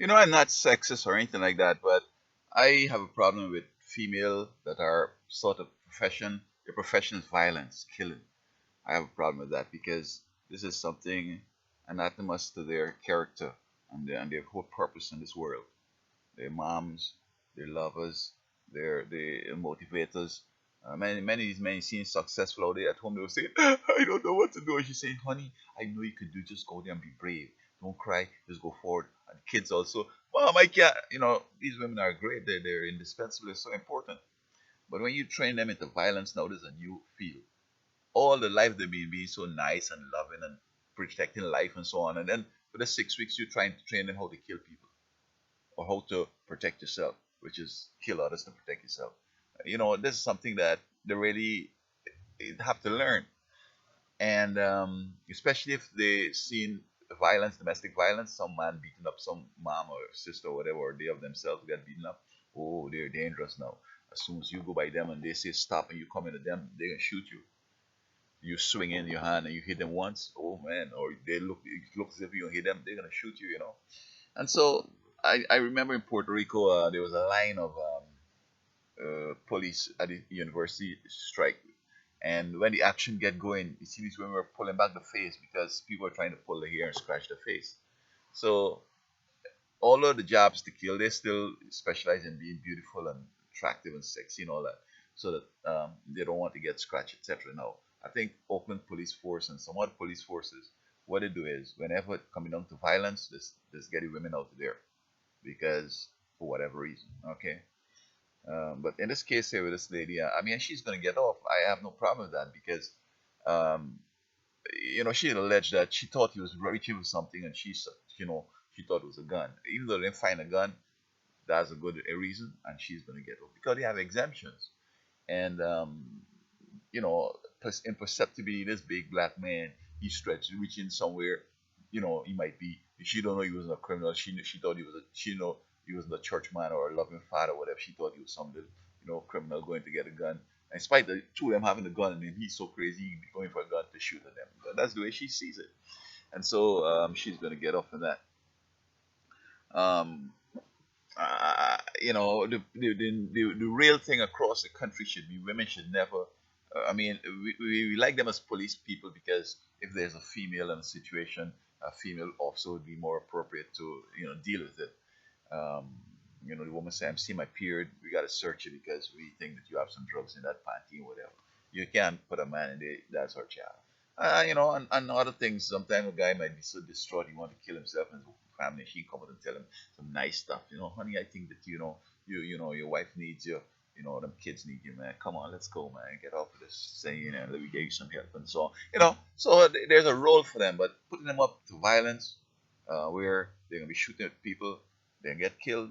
I'm not sexist or anything like that, but I have a problem with female that are sort of profession. Their profession is violence, killing. I have a problem with that because this is something anatomous to their character and their whole purpose in this world. Their moms, their lovers, their motivators. Many seem successful out there at home. They will say, "I don't know what to do." And she's saying, "Honey, I know you can do. Just go there and be brave. Don't cry. Just go forward." And kids also, "Mom, I can't." These women are great. They're indispensable. They're so important. But when you train them into violence, now there's a new field. All the life they've been being so nice and loving and protecting life and so on, and then for the 6 weeks you're trying to train them how to kill people or how to protect yourself, which is kill others to protect yourself. This is something that they really have to learn, and especially if they seen violence, domestic violence, some man beating up some mom or sister or whatever, or they of themselves get beaten up. Oh, they're dangerous now. As soon as you go by them and they say stop and you come into them, they're gonna shoot you. You swing in your hand and you hit them once, oh man, or it looks as if you hit them, they're gonna shoot you. And so I remember in Puerto Rico, there was a line of police at the university strike, and when the action get going, you see these women were pulling back the face because people are trying to pull the hair and scratch the face. So all of the jobs to kill, they still specialize in being beautiful and attractive and sexy and all that, so that they don't want to get scratched, etc. Now, I think Oakland Police Force and some other police forces, what they do is whenever it coming down to violence, just get the women out of there because for whatever reason, okay. But in this case here with this lady, I mean, she's gonna get off. I have no problem with that because um, she alleged that she thought he was reaching for something, and she thought it was a gun. Even though they didn't find a gun, that's a good a reason, and she's going to get off because they have exemptions. And imperceptibly, this big black man, he stretched, reaching somewhere. He might be. She don't know he was a criminal. She thought he was a. She know he was a church man or a loving father, or whatever. She thought he was some little, criminal going to get a gun. In spite of the two of them having a gun, and then he's so crazy, he'd be going for a gun to shoot at them. But that's the way she sees it, and so she's going to get off of that. Um, the real thing across the country should be women should never. I mean, we like them as police people because if there's a female in a situation, a female officer would be more appropriate to deal with it. Um, the woman say, "I'm seeing my period. We got to search it because we think that you have some drugs in that panty or whatever." You can't put a man in there. That's her child. And other things. Sometimes a guy might be so distraught he want to kill himself and his family. She come out and tell him some nice stuff. Honey, I think that your wife needs you. Them kids need you, man. Come on, let's go, man. Get off of this saying, let me get you some help and so on. So there's a role for them, but putting them up to violence, where they're gonna be shooting at people, they get killed,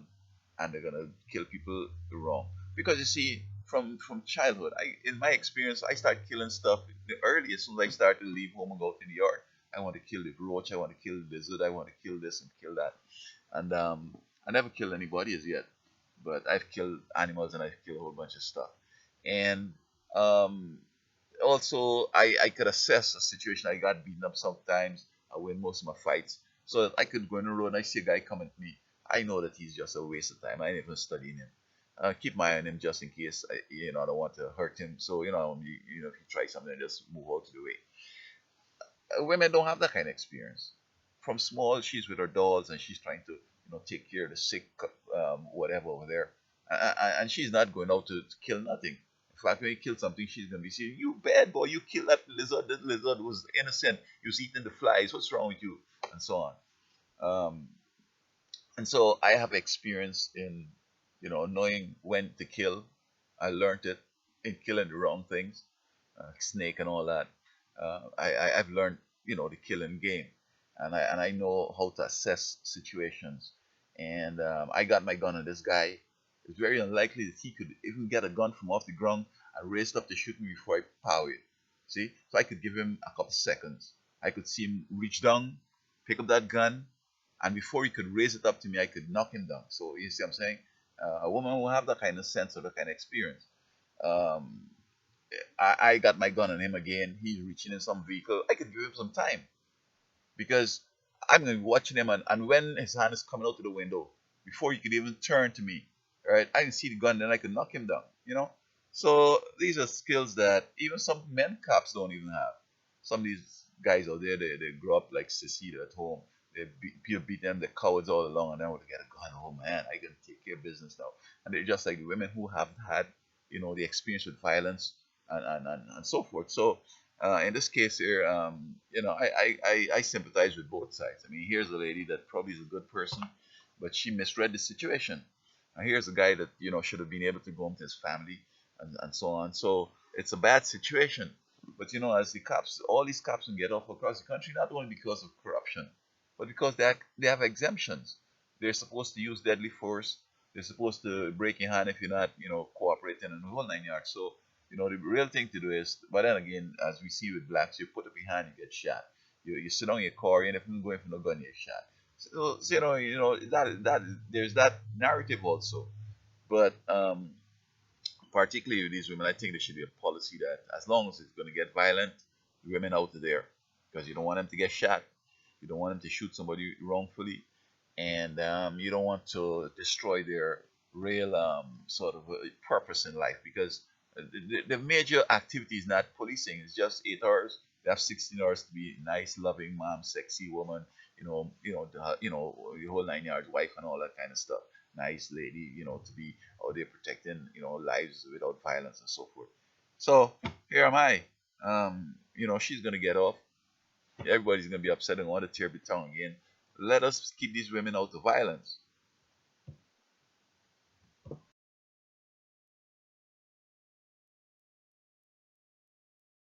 and they're gonna kill people wrong. Because you see, from childhood, in my experience, I started killing stuff the earliest. As soon as I started to leave home and go to the yard, I want to kill the roach, I want to kill the lizard, I want to kill this and kill that. And I never killed anybody as yet, but I've killed animals and I've killed a whole bunch of stuff. And um, also, I could assess a situation. I got beaten up sometimes. I win most of my fights. So that I could go on the road and I see a guy come at me. I know that he's just a waste of time. I ain't even studying him. Keep my eye on him just in case I don't want to hurt him. So if he tries something, just move out of the way. Women don't have that kind of experience. From small, she's with her dolls and she's trying to take care of the sick, whatever over there, and she's not going out to kill nothing. In fact, when you kill something, she's gonna be saying, "You bad boy, you killed that lizard. That lizard was innocent. He was eating the flies. What's wrong with you?" And so on. Um, and so I have experience in knowing when to kill. I learned it in killing the wrong things, snake and all that. I've learned the killing game, and I know how to assess situations. And I got my gun on this guy. It's very unlikely that he could even get a gun from off the ground and raise it up to shoot me before I pow it. See, so I could give him a couple seconds. I could see him reach down, pick up that gun, and before he could raise it up to me, I could knock him down. So you see, what I'm saying, a woman will have that kind of sense or that kind of experience. Um, I got my gun on him again. He's reaching in some vehicle. I could give him some time because I'm gonna be watching him, and when his hand is coming out to the window, before he could even turn to me, right, I can see the gun, then I can knock him down. So these are skills that even some men cops don't even have. Some of these guys out there, they grow up like sissy at home. People beat them, they're cowards all along, and then when they get a gun, oh man, I can take care of business now. And they're just like the women who have had, the experience with violence and so forth. So in this case here, I sympathize with both sides. I mean, here's a lady that probably is a good person, but she misread the situation. And here's a guy that, should have been able to go home to his family and so on. So it's a bad situation. But, as the cops, all these cops can get off across the country, not only because of corruption, but because they have exemptions. They're supposed to use deadly force. They're supposed to break your hand if you're not, cooperating and the whole 9 yards. So the real thing to do is, but then again, as we see with blacks, you put up your hand, you get shot. You sit on your car, and if you go in for no gun, you're shot. So that there's that narrative also. But particularly with these women, I think there should be a policy that as long as it's going to get violent, the women out there, because you don't want them to get shot, you don't want them to shoot somebody wrongfully, and you don't want to destroy their real sort of purpose in life. Because the major activity is not policing; it's just 8 hours. They have 16 hours to be nice, loving mom, sexy woman, the whole 9 yards, wife, and all that kind of stuff. Nice lady, to be out there protecting, lives without violence and so forth. So here am I. She's gonna get off. Everybody's gonna be upset and want to tear the tongue again. Let us keep these women out of violence.